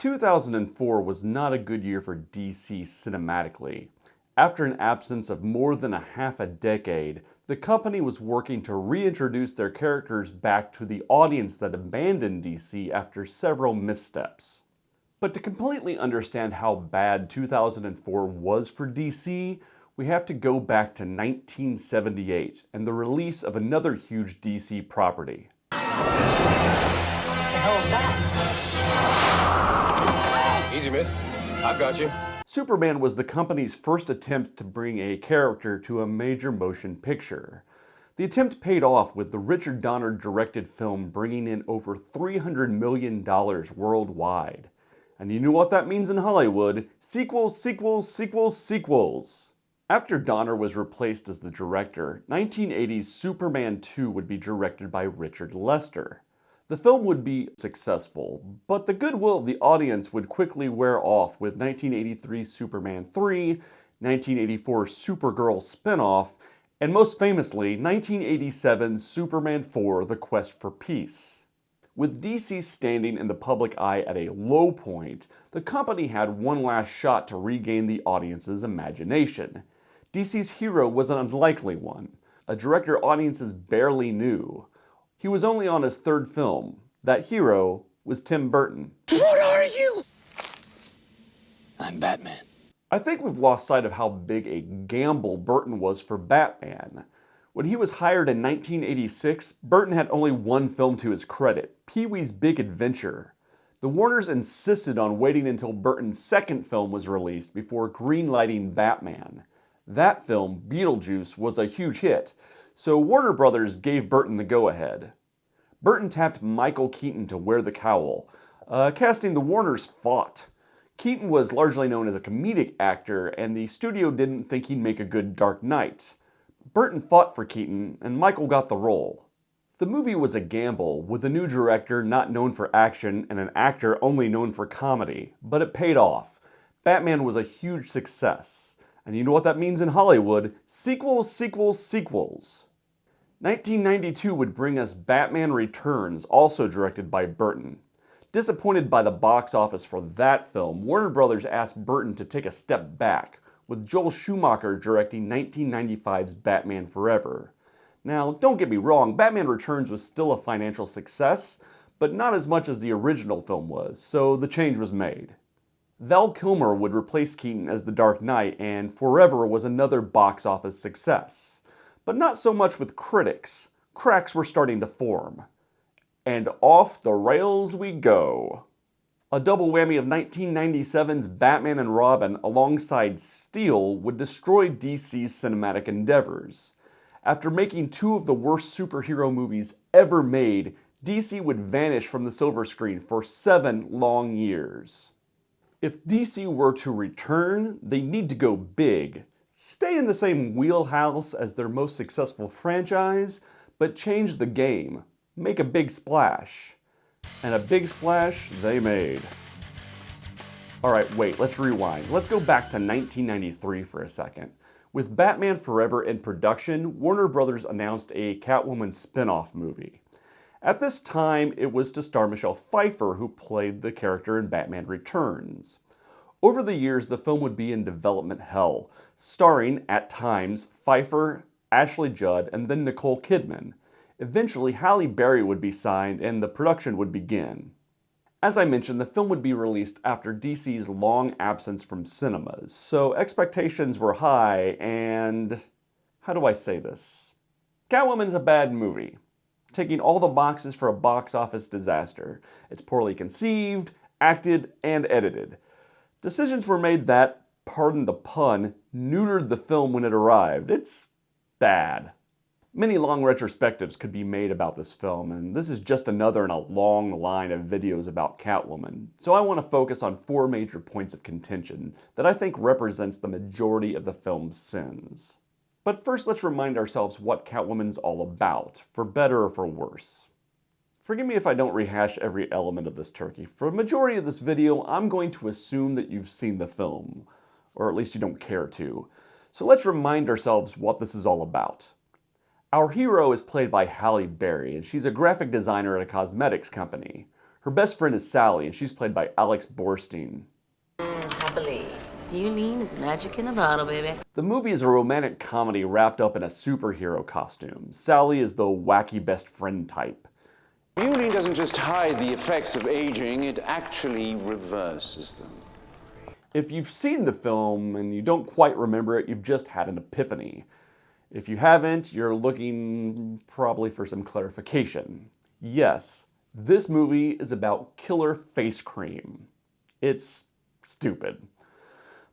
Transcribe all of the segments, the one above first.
2004 was not a good year for DC cinematically. After an absence of more than a half a decade, the company was working to reintroduce their characters back to the audience that abandoned DC after several missteps. But to completely understand how bad 2004 was for DC, we have to go back to 1978 and the release of another huge DC property. What the hell is that? Easy, miss. I've got you. Superman was the company's first attempt to bring a character to a major motion picture. The attempt paid off with the Richard Donner directed film bringing in over $300 million worldwide. And you know what that means in Hollywood? Sequels, sequels, sequels, sequels. After Donner was replaced as the director, 1980's Superman 2 would be directed by Richard Lester. The film would be successful, but the goodwill of the audience would quickly wear off with 1983's Superman 3, 1984's Supergirl spin-off, and most famously, 1987's Superman 4: The Quest for Peace. With DC standing in the public eye at a low point, the company had one last shot to regain the audience's imagination. DC's hero was an unlikely one, a director audiences barely knew. He was only on his third film. That hero was Tim Burton. What are you? I'm Batman. I think we've lost sight of how big a gamble Burton was for Batman. When he was hired in 1986, Burton had only one film to his credit, Pee-wee's Big Adventure. The Warners insisted on waiting until Burton's second film was released before greenlighting Batman. That film, Beetlejuice, was a huge hit, so Warner Brothers gave Burton the go-ahead. Burton tapped Michael Keaton to wear the cowl. Casting the Warners fought. Keaton was largely known as a comedic actor, and the studio didn't think he'd make a good Dark Knight. Burton fought for Keaton, and Michael got the role. The movie was a gamble, with a new director not known for action and an actor only known for comedy, but it paid off. Batman was a huge success. And you know what that means in Hollywood? Sequels, sequels, sequels. 1992 would bring us Batman Returns, also directed by Burton. Disappointed by the box office for that film, Warner Brothers asked Burton to take a step back, with Joel Schumacher directing 1995's Batman Forever. Now, don't get me wrong, Batman Returns was still a financial success, but not as much as the original film was, so the change was made. Val Kilmer would replace Keaton as the Dark Knight, and Forever was another box office success. But not so much with critics. Cracks were starting to form. And off the rails we go. A double whammy of 1997's Batman and Robin alongside Steel would destroy DC's cinematic endeavors. After making two of the worst superhero movies ever made, DC would vanish from the silver screen for 7 long years. If DC were to return, they need to go big. Stay in the same wheelhouse as their most successful franchise, but change the game. Make a big splash. And a big splash they made. Alright, wait, let's rewind. Let's go back to 1993 for a second. With Batman Forever in production, Warner Brothers announced a Catwoman spin-off movie. At this time, it was to star Michelle Pfeiffer, who played the character in Batman Returns. Over the years, the film would be in development hell, starring, at times, Pfeiffer, Ashley Judd, and then Nicole Kidman. Eventually, Halle Berry would be signed and the production would begin. As I mentioned, the film would be released after DC's long absence from cinemas, so expectations were high and... how do I say this? Catwoman's a bad movie. Taking all the boxes for a box office disaster. It's poorly conceived, acted, and edited. Decisions were made that, pardon the pun, neutered the film when it arrived. It's bad. Many long retrospectives could be made about this film, and this is just another in a long line of videos about Catwoman. So I want to focus on 4 major points of contention that I think represents the majority of the film's sins. But first, let's remind ourselves what Catwoman's all about, for better or for worse. Forgive me if I don't rehash every element of this turkey. For a majority of this video, I'm going to assume that you've seen the film, or at least you don't care to. So let's remind ourselves what this is all about. Our hero is played by Halle Berry, and she's a graphic designer at a cosmetics company. Her best friend is Sally, and she's played by Alex Borstein. I believe. Dealing is magic in a bottle, baby. The movie is a romantic comedy wrapped up in a superhero costume. Sally is the wacky best friend type. Beauty doesn't just hide the effects of aging, it actually reverses them. If you've seen the film and you don't quite remember it, you've just had an epiphany. If you haven't, you're looking probably for some clarification. Yes, this movie is about killer face cream. It's stupid.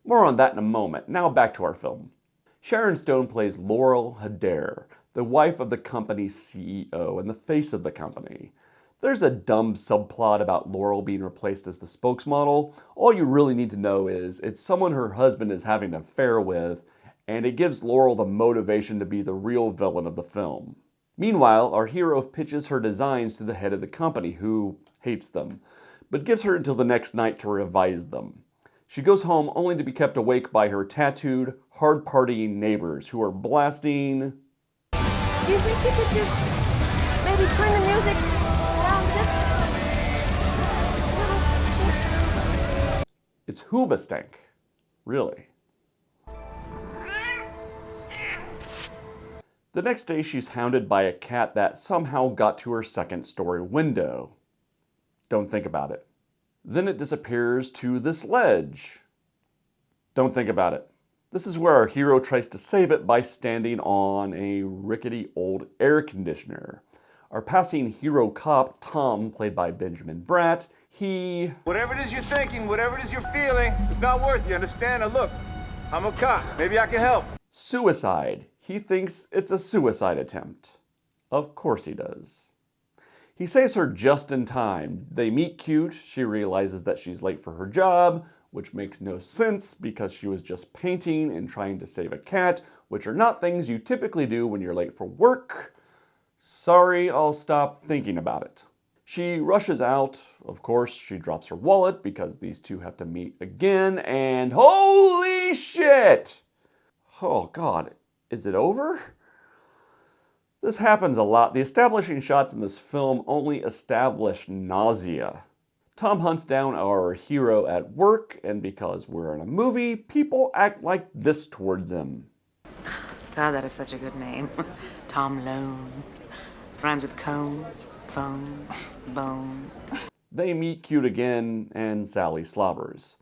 More on that in a moment. Now back to our film. Sharon Stone plays Laurel Hedare, the wife of the company's CEO and the face of the company. There's a dumb subplot about Laurel being replaced as the spokesmodel. All you really need to know is it's someone her husband is having an affair with, and it gives Laurel the motivation to be the real villain of the film. Meanwhile, our hero pitches her designs to the head of the company, who hates them, but gives her until the next night to revise them. She goes home only to be kept awake by her tattooed, hard-partying neighbors who are blasting... Do you think you could just maybe turn the music down just... It's Hoobastank. Really. The next day, she's hounded by a cat that somehow got to her second-story window. Don't think about it. Then it disappears to this ledge. Don't think about it. This is where our hero tries to save it by standing on a rickety old air conditioner. Our passing hero cop, Tom, played by Benjamin Bratt, he... Whatever it is you're thinking, whatever it is you're feeling, it's not worth it, you understand? Now look, I'm a cop. Maybe I can help. Suicide. He thinks it's a suicide attempt. Of course he does. He saves her just in time. They meet cute, she realizes that she's late for her job, which makes no sense because she was just painting and trying to save a cat, which are not things you typically do when you're late for work. Sorry, I'll stop thinking about it. She rushes out. Of course, she drops her wallet because these two have to meet again, and holy shit! Oh God, is it over? This happens a lot. The establishing shots in this film only establish nausea. Tom hunts down our hero at work, and because we're in a movie, people act like this towards him. God, that is such a good name. Tom Lone. Rhymes with cone, phone, bone. They meet cute again, and Sally slobbers.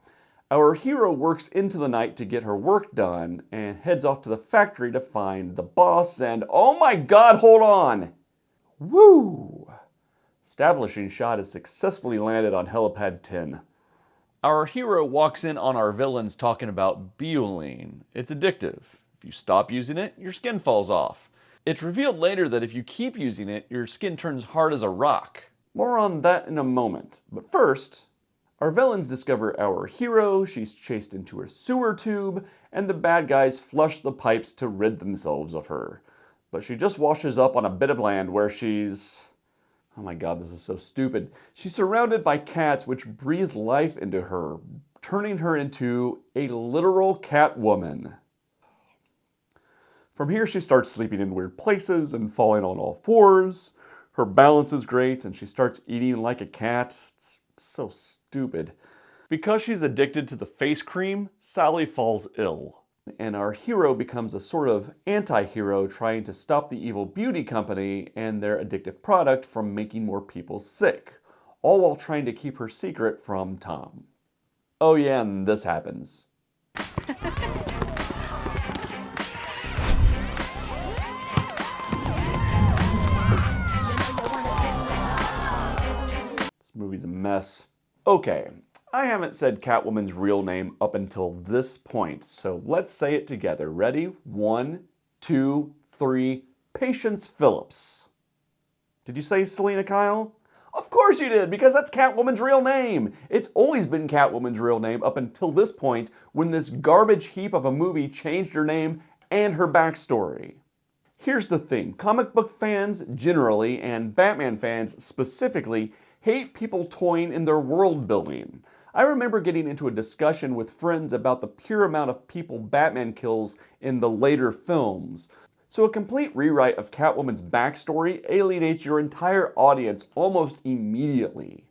Our hero works into the night to get her work done and heads off to the factory to find the boss, and oh my God, hold on! Woo! Establishing shot is successfully landed on helipad 10. Our hero walks in on our villains talking about butylene. It's addictive. If you stop using it, your skin falls off. It's revealed later that if you keep using it, your skin turns hard as a rock. More on that in a moment, but first, our villains discover our hero, she's chased into a sewer tube, and the bad guys flush the pipes to rid themselves of her. But she just washes up on a bit of land where she's... Oh my God, this is so stupid. She's surrounded by cats which breathe life into her, turning her into a literal Catwoman. From here, she starts sleeping in weird places and falling on all fours. Her balance is great, and she starts eating like a cat. It's so stupid. Because she's addicted to the face cream, Sally falls ill. And our hero becomes a sort of anti-hero trying to stop the evil beauty company and their addictive product from making more people sick, all while trying to keep her secret from Tom. Oh yeah, and this happens. This movie's a mess. Okay, I haven't said Catwoman's real name up until this point, so let's say it together. Ready? 1, 2, 3. Patience Phillips. Did you say Selena Kyle? Of course you did, because that's Catwoman's real name. It's always been Catwoman's real name up until this point when this garbage heap of a movie changed her name and her backstory. Here's the thing. Comic book fans generally, and Batman fans specifically, hate people toying in their world building. I remember getting into a discussion with friends about the pure amount of people Batman kills in the later films. So a complete rewrite of Catwoman's backstory alienates your entire audience almost immediately.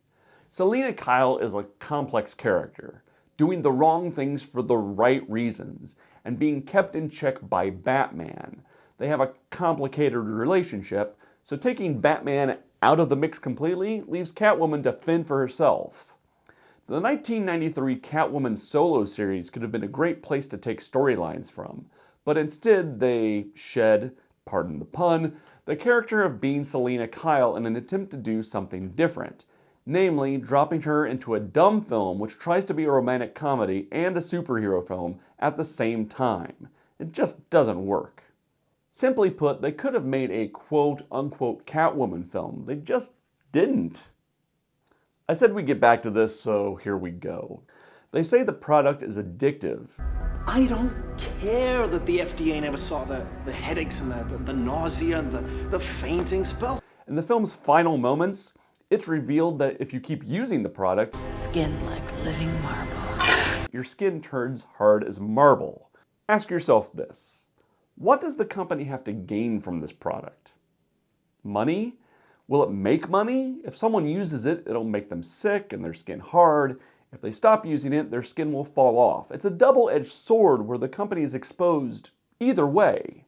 Selina Kyle is a complex character, doing the wrong things for the right reasons, and being kept in check by Batman. They have a complicated relationship, so taking Batman out of the mix completely leaves Catwoman to fend for herself. The 1993 Catwoman solo series could have been a great place to take storylines from, but instead they shed, pardon the pun, the character of being Selina Kyle in an attempt to do something different, namely dropping her into a dumb film which tries to be a romantic comedy and a superhero film at the same time. It just doesn't work. Simply put, they could have made a quote-unquote Catwoman film. They just didn't. I said we'd get back to this, so here we go. They say the product is addictive. I don't care that the FDA never saw the headaches and the nausea and the fainting spells. In the film's final moments, it's revealed that if you keep using the product, Skin like living marble. your skin turns hard as marble. Ask yourself this. What does the company have to gain from this product? Money? Will it make money? If someone uses it, it'll make them sick and their skin hard. If they stop using it, their skin will fall off. It's a double-edged sword where the company is exposed either way.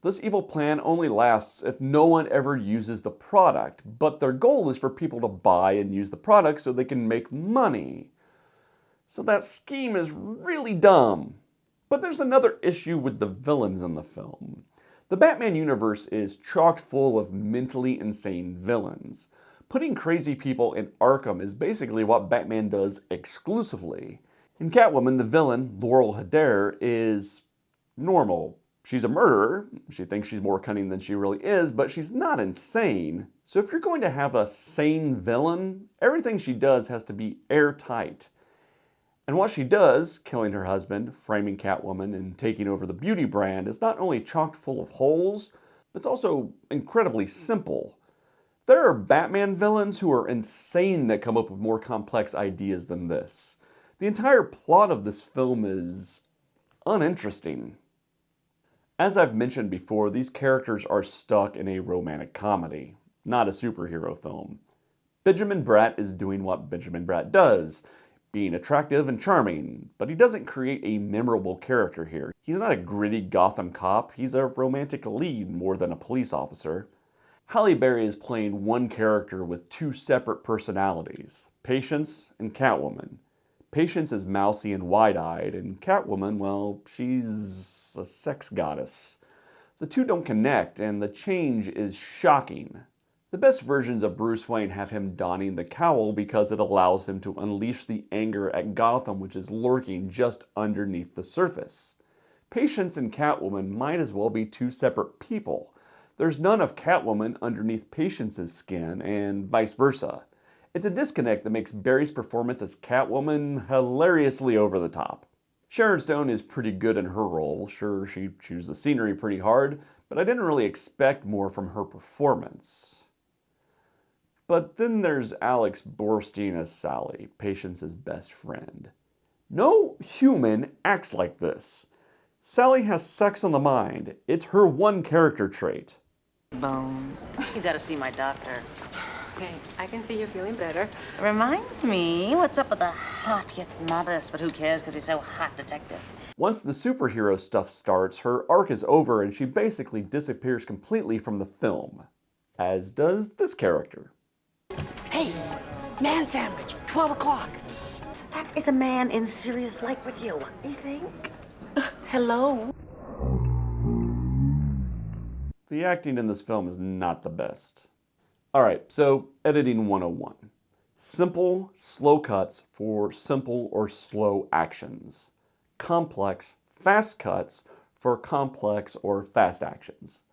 This evil plan only lasts if no one ever uses the product, but their goal is for people to buy and use the product so they can make money. So that scheme is really dumb. But there's another issue with the villains in the film. The Batman universe is chock full of mentally insane villains. Putting crazy people in Arkham is basically what Batman does exclusively. In Catwoman, the villain, Laurel Harder, is normal. She's a murderer. She thinks she's more cunning than she really is, but she's not insane. So if you're going to have a sane villain, everything she does has to be airtight. And what she does, killing her husband, framing Catwoman, and taking over the beauty brand, is not only chock full of holes, but it's also incredibly simple. There are Batman villains who are insane that come up with more complex ideas than this. The entire plot of this film is uninteresting. As I've mentioned before, these characters are stuck in a romantic comedy, not a superhero film. Benjamin Bratt is doing what Benjamin Bratt does, being attractive and charming, but he doesn't create a memorable character here. He's not a gritty Gotham cop, he's a romantic lead more than a police officer. Halle Berry is playing one character with two separate personalities, Patience and Catwoman. Patience is mousy and wide-eyed, and Catwoman, well, she's a sex goddess. The two don't connect, and the change is shocking. The best versions of Bruce Wayne have him donning the cowl because it allows him to unleash the anger at Gotham which is lurking just underneath the surface. Patience and Catwoman might as well be two separate people. There's none of Catwoman underneath Patience's skin, and vice versa. It's a disconnect that makes Barry's performance as Catwoman hilariously over the top. Sharon Stone is pretty good in her role. Sure, she chews the scenery pretty hard, but I didn't really expect more from her performance. But then there's Alex Borstein as Sally, Patience's best friend. No human acts like this. Sally has sex on the mind. It's her one character trait. Bone. You gotta see my doctor. Okay, I can see you're feeling better. Reminds me, what's up with the hot yet modest, but who cares because he's so hot detective? Once the superhero stuff starts, her arc is over and she basically disappears completely from the film. As does this character. Hey, man sandwich, 12 o'clock. That is a man in serious life with you. You think? Hello? The acting in this film is not the best. Alright, so editing 101. Simple, slow cuts for simple or slow actions. Complex, fast cuts for complex or fast actions.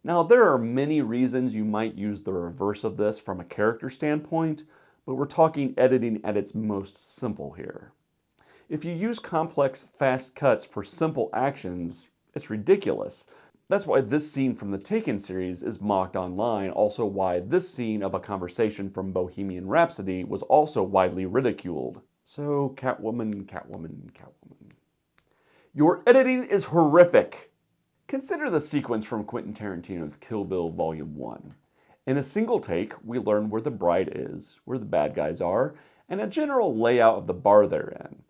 Now, there are many reasons you might use the reverse of this from a character standpoint, but we're talking editing at its most simple here. If you use complex, fast cuts for simple actions, it's ridiculous. That's why this scene from the Taken series is mocked online, also why this scene of a conversation from Bohemian Rhapsody was also widely ridiculed. So, Catwoman, Catwoman, Catwoman. Your editing is horrific! Consider the sequence from Quentin Tarantino's Kill Bill Volume 1. In a single take, we learn where the bride is, where the bad guys are, and a general layout of the bar they're in.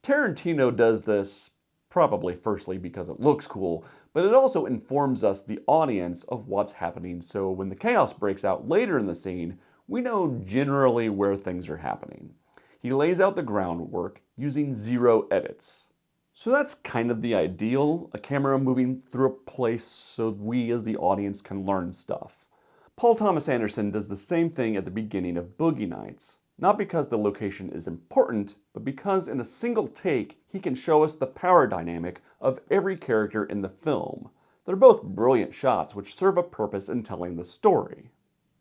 Tarantino does this probably firstly because it looks cool, but it also informs us, the audience, of what's happening, so when the chaos breaks out later in the scene, we know generally where things are happening. He lays out the groundwork using 0 edits. So that's kind of the ideal, a camera moving through a place so we as the audience can learn stuff. Paul Thomas Anderson does the same thing at the beginning of Boogie Nights. Not because the location is important, but because in a single take, he can show us the power dynamic of every character in the film. They're both brilliant shots which serve a purpose in telling the story.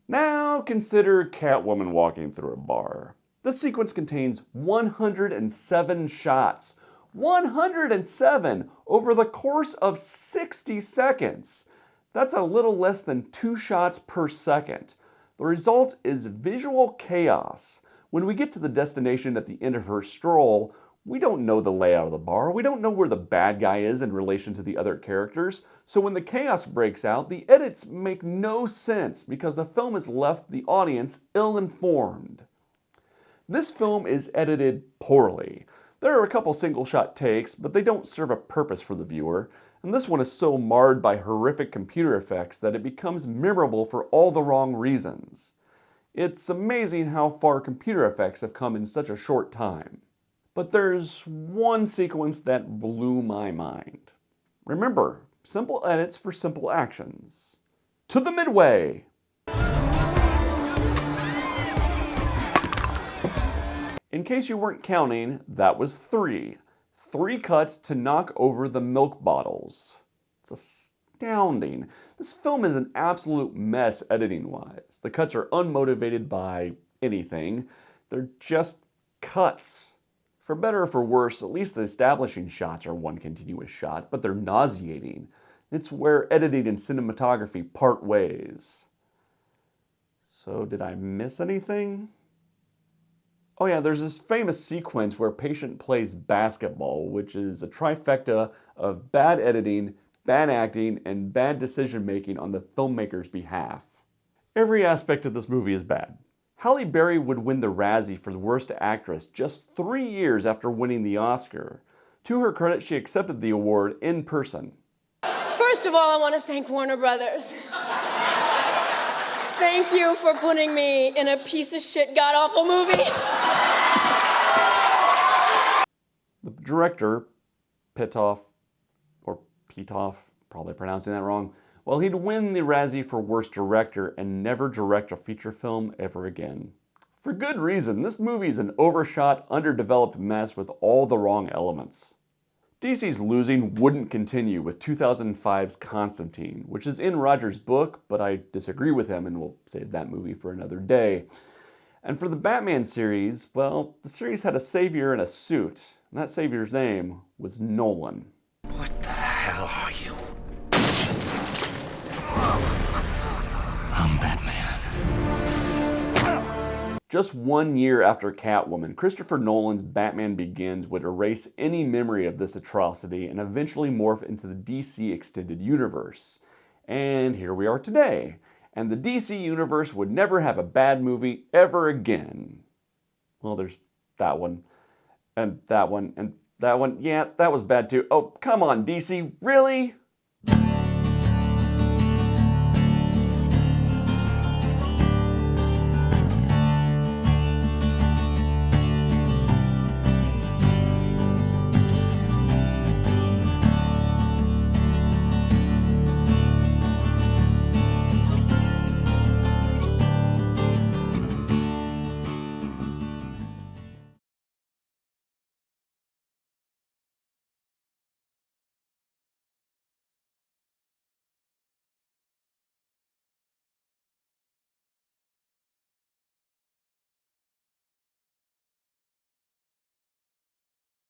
Now consider Catwoman walking through a bar. This sequence contains 107 shots. 107 over the course of 60 seconds. That's a little less than 2 shots per second. The result is visual chaos. When we get to the destination at the end of her stroll, we don't know the layout of the bar, we don't know where the bad guy is in relation to the other characters, so when the chaos breaks out, the edits make no sense because the film has left the audience ill-informed. This film is edited poorly. There are a couple single-shot takes, but they don't serve a purpose for the viewer, and this one is so marred by horrific computer effects that it becomes memorable for all the wrong reasons. It's amazing how far computer effects have come in such a short time. But there's one sequence that blew my mind. Remember, simple edits for simple actions. To the midway! In case you weren't counting, that was 3. 3 cuts to knock over the milk bottles. It's astounding. This film is an absolute mess editing-wise. The cuts are unmotivated by anything. They're just cuts. For better or for worse, at least the establishing shots are one continuous shot, but they're nauseating. It's where editing and cinematography part ways. So did I miss anything? Oh yeah, there's this famous sequence where Patient plays basketball, which is a trifecta of bad editing, bad acting, and bad decision-making on the filmmaker's behalf. Every aspect of this movie is bad. Halle Berry would win the Razzie for the Worst Actress just 3 years after winning the Oscar. To her credit, she accepted the award in person. First of all, I want to thank Warner Brothers. Thank you for putting me in a piece of shit, god-awful movie. The director, Pitoff, probably pronouncing that wrong, well, he'd win the Razzie for Worst Director and never direct a feature film ever again. For good reason, this movie is an overshot, underdeveloped mess with all the wrong elements. DC's losing wouldn't continue with 2005's Constantine, which is in Roger's book, but I disagree with him and we'll save that movie for another day. And for the Batman series, well, the series had a savior in a suit, and that savior's name was Nolan. What the hell are you? I'm Batman. Just 1 year after Catwoman, Christopher Nolan's Batman Begins would erase any memory of this atrocity and eventually morph into the DC Extended Universe. And here we are today. And the DC Universe would never have a bad movie ever again. Well, there's that one, and that one, and that one. Yeah, that was bad too. Oh, come on, DC, really?